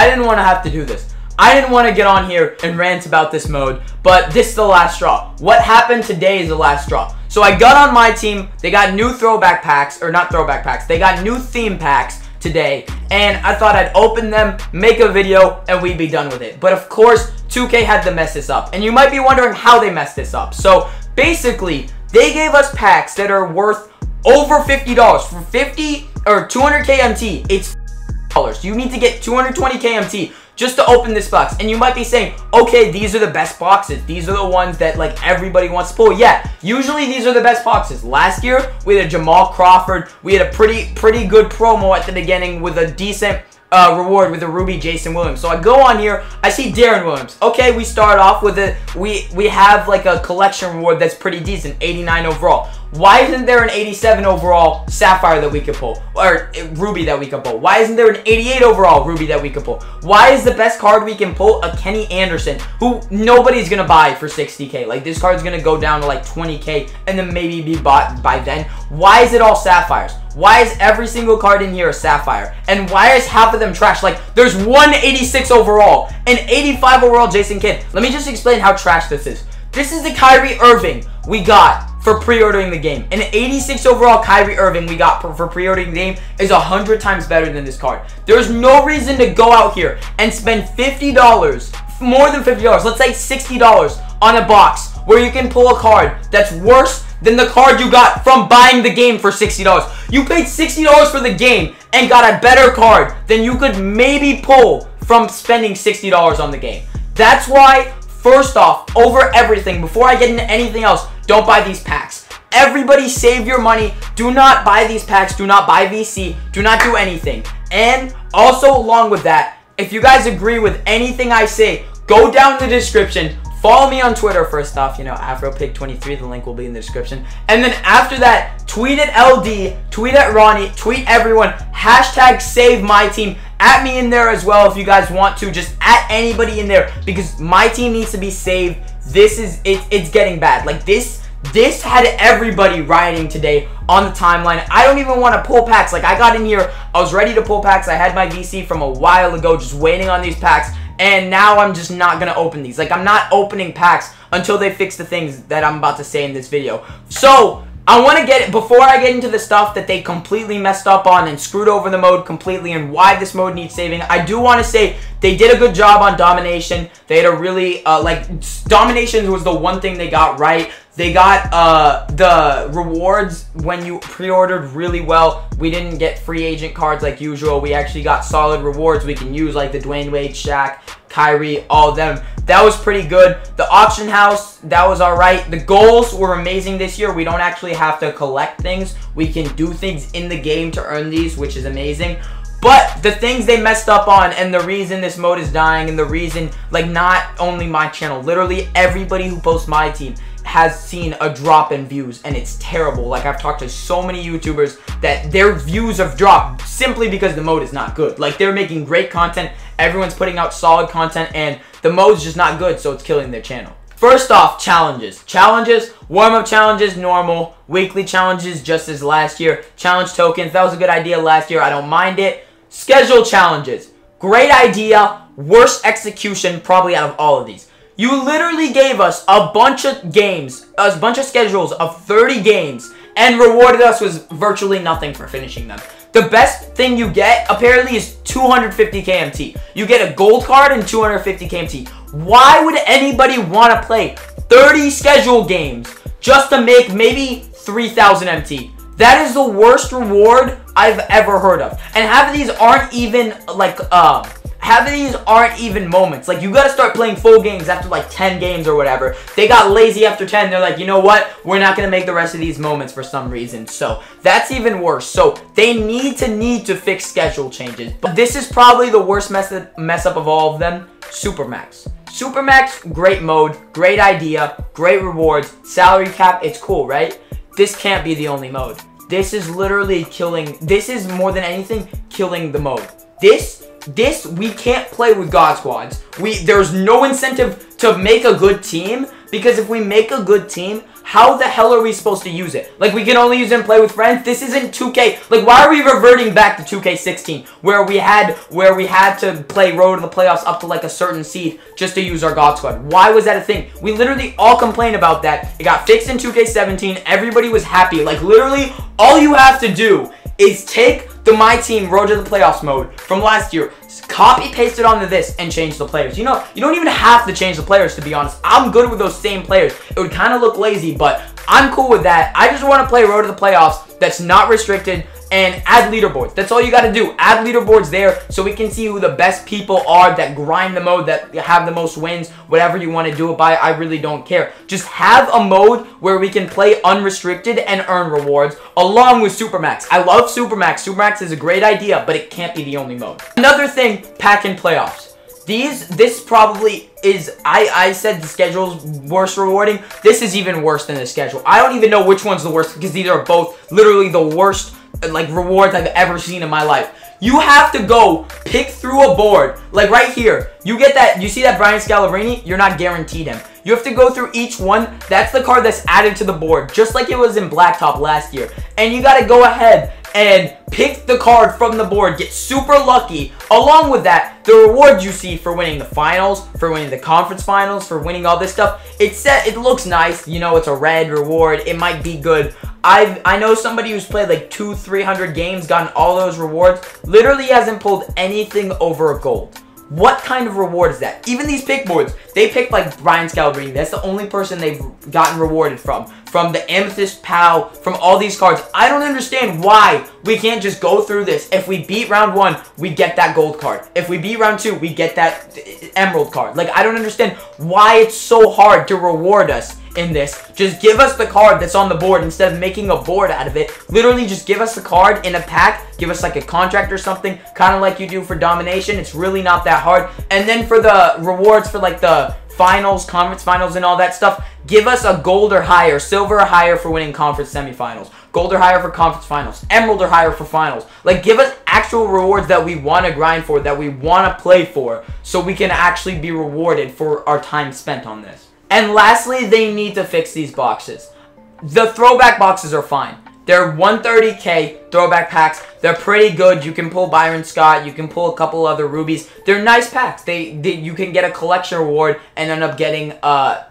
I didn't want to have to do this. I didn't want to get on here and rant about this mode, but this is the last straw. What happened today is the last straw. So I got on my team. They got new throwback packs, or not throwback packs. They got new theme packs today, and I thought I'd open them, make a video, and we'd be done with it. But of course, 2K had to mess this up, and you might be wondering how they messed this up. So basically, they gave us packs that are worth over $50. For 50 or 200 KMT, it's $. You need to get 220 KMT just to open this box. And you might be saying, okay, these are the best boxes. These are the ones that like everybody wants to pull. Yeah, usually these are the best boxes. Last year, we had a Jamal Crawford. We had a pretty good promo at the beginning with a decent reward with a Ruby Jason Williams. So I go on here, I see Darren Williams. Okay, we start off with a, we have like a collection reward that's pretty decent, 89 overall. Why isn't there an 87 overall Sapphire that we could pull? Or Ruby that we could pull? Why isn't there an 88 overall Ruby that we could pull? Why is the best card we can pull a Kenny Anderson, who nobody's going to buy for 60k? Like, this card's going to go down to like 20k and then maybe be bought by then. Why is it all Sapphires? Why is every single card in here a Sapphire? And why is half of them trash? Like, there's 186 overall and 85 overall Jason Kidd. Let me just explain how trash this is. This is the Kyrie Irving we got for pre-ordering the game. An 86 overall Kyrie Irving we got for pre-ordering the game is 100 times better than this card. There's no reason to go out here and spend $50, more than $50, let's say $60 on a box where you can pull a card that's worse than the card you got from buying the game for $60. You paid $60 for the game and got a better card than you could maybe pull from spending $60 on the game. That's why, first off, over everything, before I get into anything else, don't buy these packs. Everybody save your money. Do not buy these packs. Do not buy VC. Do not do anything. And also, along with that, if you guys agree with anything I say, go down in the description. Follow me on Twitter first off, you know, AfroPig23, the link will be in the description. And then after that, tweet at LD, tweet at Ronnie, tweet everyone, hashtag save my team. At me in there as well if you guys want to, just at anybody in there, because my team needs to be saved. This is, it's getting bad. Like, this had everybody rioting today on the timeline. I don't even want to pull packs. Like, I got in here, I was ready to pull packs. I had my VC from a while ago, just waiting on these packs. And now I'm just not going to open these. Like, I'm not opening packs until they fix the things that I'm about to say in this video. So, I want to get it, before I get into the stuff that they completely messed up on and screwed over the mode completely and why this mode needs saving, I do want to say they did a good job on Domination. They had a really, Domination was the one thing they got right. They got the rewards when you pre-ordered really well. We didn't get free agent cards like usual. We actually got solid rewards we can use, like the Dwayne Wade, Shaq, Kyrie, all of them. That was pretty good. The auction house, that was alright. The goals were amazing this year. We don't actually have to collect things. We can do things in the game to earn these, which is amazing. But the things they messed up on, and the reason this mode is dying, and the reason, like, not only my channel, literally everybody who posts my team has seen a drop in views, and it's terrible. Like, I've talked to so many YouTubers that their views have dropped simply because the mode is not good. Like, they're making great content, everyone's putting out solid content, and the mode's just not good, so it's killing their channel. First off, challenges. Challenges, warm-up challenges, normal. Weekly challenges, just as last year. Challenge tokens, that was a good idea last year, I don't mind it. Schedule challenges, great idea, worst execution probably out of all of these. You literally gave us a bunch of games, a bunch of schedules of 30 games, and rewarded us with virtually nothing for finishing them. The best thing you get, apparently, is 250 KMT. You get a gold card and 250 KMT. Why would anybody want to play 30 schedule games just to make maybe 3,000 MT? That is the worst reward I've ever heard of. And half of these aren't even, like, half of these aren't even moments. Like, you gotta start playing full games after, like, 10 games or whatever. They got lazy after 10. They're like, you know what? We're not gonna make the rest of these moments for some reason. So, that's even worse. So, they need to fix schedule changes. But this is probably the worst mess up of all of them. Supermax. Supermax, great mode, great idea, great rewards, salary cap, it's cool, right? This can't be the only mode. This is literally killing, this is more than anything killing the mode. This we can't play with God Squads. There's no incentive to make a good team Because if we make a good team, how the hell are we supposed to use it? Like, we can only use it and play with friends? This isn't 2K. Like, why are we reverting back to 2K16 where we had to play road to the playoffs up to like a certain seed just to use our God Squad? Why was that a thing? We literally all complained about that. It got fixed in 2K17. Everybody was happy. Like, literally, all you have to do is take the Myteam road to the playoffs mode from last year, copy paste it onto this, and change the players. You know, you don't even have to change the players, to be honest. I'm good with those same players. It would kind of look lazy, but I'm cool with that. I just want to play road to the playoffs that's not restricted, and add leaderboards. That's all you got to do. Add leaderboards there so we can see who the best people are that grind the mode, that have the most wins, whatever you want to do it by. I really don't care. Just have a mode where we can play unrestricted and earn rewards along with Supermax. I love Supermax. Supermax is a great idea, but it can't be the only mode. Another thing, pack-in playoffs. This probably is, I said the schedule's worst rewarding. This is even worse than the schedule. I don't even know which one's the worst because these are both literally the worst like rewards I've ever seen in my life. You have to go pick through a board. Like right here, you get that, you see that Brian Scalabrine? You're not guaranteed him. You have to go through each one. That's the card that's added to the board, just like it was in Blacktop last year. And you got to go ahead and pick the card from the board, get super lucky. Along with that, the rewards you see for winning the finals, for winning the conference finals, for winning all this stuff, it looks nice. You know, it's a red reward. It might be good. I know somebody who's played like 200-300 games, gotten all those rewards, literally hasn't pulled anything over a gold. What kind of reward is that? Even these pick boards, they picked like Brian Scalabrine. That's the only person they've gotten rewarded from the Amethyst POW, from all these cards. I don't understand why we can't just go through this. If we beat round 1, we get that gold card. If we beat round 2, we get that emerald card. Like, I don't understand why it's so hard to reward us in this. Just give us the card that's on the board instead of making a board out of it. Literally just give us the card in a pack. Give us like a contract or something, kind of like you do for domination. It's really not that hard. And then for the rewards for like the finals, conference finals, and all that stuff, give us a gold or higher, silver or higher for winning conference semifinals, gold or higher for conference finals, emerald or higher for finals. Like, give us actual rewards that we want to grind for, that we want to play for, so we can actually be rewarded for our time spent on this. And lastly, they need to fix these boxes. The throwback boxes are fine. They're 130k throwback packs. They're pretty good. You can pull Byron Scott. You can pull a couple other rubies. They're nice packs. You can get a collection reward and end up getting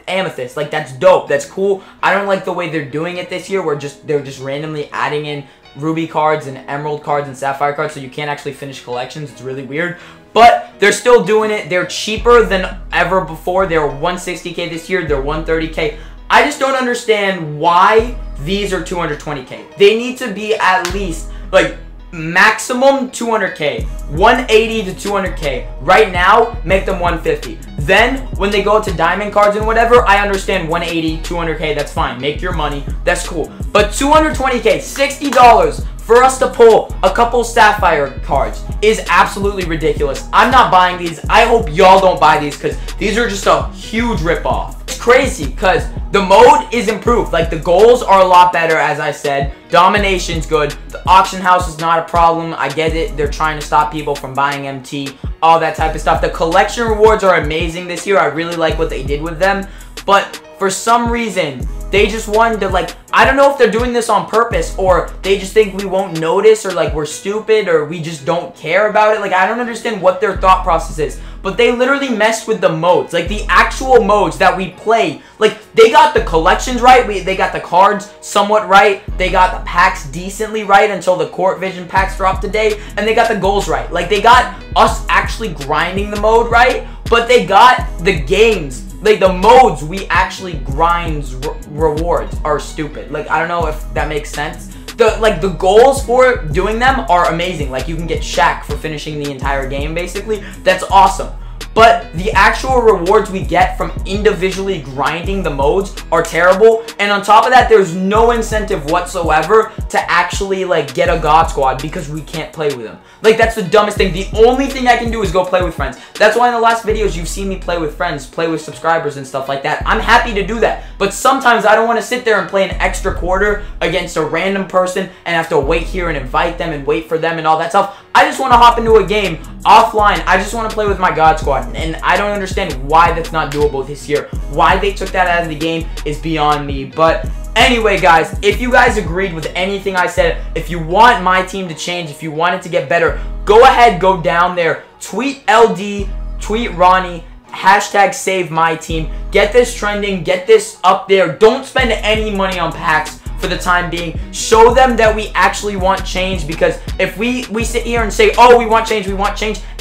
amethyst. Like, that's dope. That's cool. I don't like the way they're doing it this year, where they're just randomly adding in ruby cards and emerald cards and sapphire cards, so you can't actually finish collections. It's really weird. But they're still doing it. They're cheaper than ever before. They were 160k this year. They're 130k. I just don't understand why these are 220k. They need to be at least like maximum 200k, 180 to 200k. Right now, make them 150. Then when they go to diamond cards and whatever, I understand 180, 200k. That's fine. Make your money. That's cool. But 220k, $60 for us to pull a couple sapphire cards is absolutely ridiculous. I'm not buying these. I hope y'all don't buy these because these are just a huge ripoff. It's crazy because the mode is improved. Like, the goals are a lot better, as I said. Domination's good. The auction house is not a problem. I get it. They're trying to stop people from buying MT, all that type of stuff. The collection rewards are amazing this year. I really like what they did with them. But for some reason, they just wanted to, like, I don't know if they're doing this on purpose or they just think we won't notice, or like we're stupid, or we just don't care about it. Like, I don't understand what their thought process is. But they literally messed with the modes, like the actual modes that we play. Like, they got the collections right. They got the cards somewhat right. They got the packs decently right until the court vision packs dropped today. And they got the goals right. Like, they got us actually grinding the mode right. But they got the games, like the modes we actually grind rewards are stupid. Like, I don't know if that makes sense. The goals for doing them are amazing. Like, you can get Shaq for finishing the entire game, basically. That's awesome. But the actual rewards we get from individually grinding the modes are terrible. And on top of that, there's no incentive whatsoever to actually, like, get a God Squad because we can't play with them. Like, that's the dumbest thing. The only thing I can do is go play with friends. That's why in the last videos you've seen me play with friends, play with subscribers and stuff like that. I'm happy to do that. But sometimes I don't want to sit there and play an extra quarter against a random person and have to wait here and invite them and wait for them and all that stuff. I just want to hop into a game offline. I just want to play with my God Squad, and I don't understand why that's not doable this year. Why they took that out of the game is beyond me. But anyway, guys, if you guys agreed with anything I said, if you want my team to change, if you want it to get better, go ahead, go down there, tweet LD, tweet Ronnie, hashtag save my team. Get this trending, get this up there. Don't spend any money on packs for the time being. Show them that we actually want change, because if we sit here and say, oh, we want change,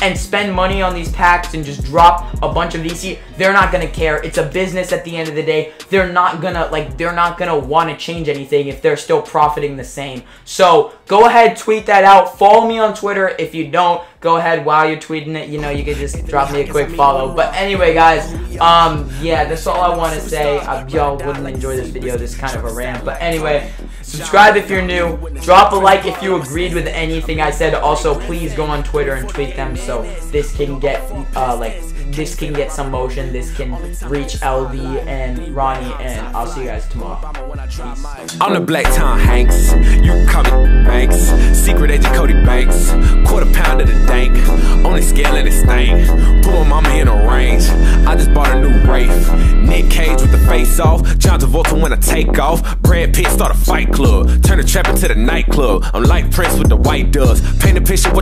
and spend money on these packs and just drop a bunch of VC, they're not gonna care. It's a business at the end of the day. They're not gonna want to change anything if they're still profiting the same. So go ahead, tweet that out. Follow me on Twitter. If you don't, go ahead, while you're tweeting it, you know, you can just drop me a quick follow. But anyway, guys, yeah, that's all I want to say. Y'all wouldn't enjoy this video. This is kind of a rant. But anyway, subscribe if you're new. Drop a like if you agreed with anything I said. Also, please go on Twitter and tweet them so this can get, this can get some motion. This can reach LV and Ronnie, and I'll see you guys tomorrow. Peace. I'm the Black Tom Hanks. You can call me Banks. Secret agent Cody Banks. Quarter pound of the dank. Only scaling this thing. Put my mama in a range. I just bought a new Wraith. Nick Cage with the face off. John Travolta when I take off. Brad Pitt start a fight club. Turn the trap into the nightclub. I'm like Prince with the white doves. Paint a picture with the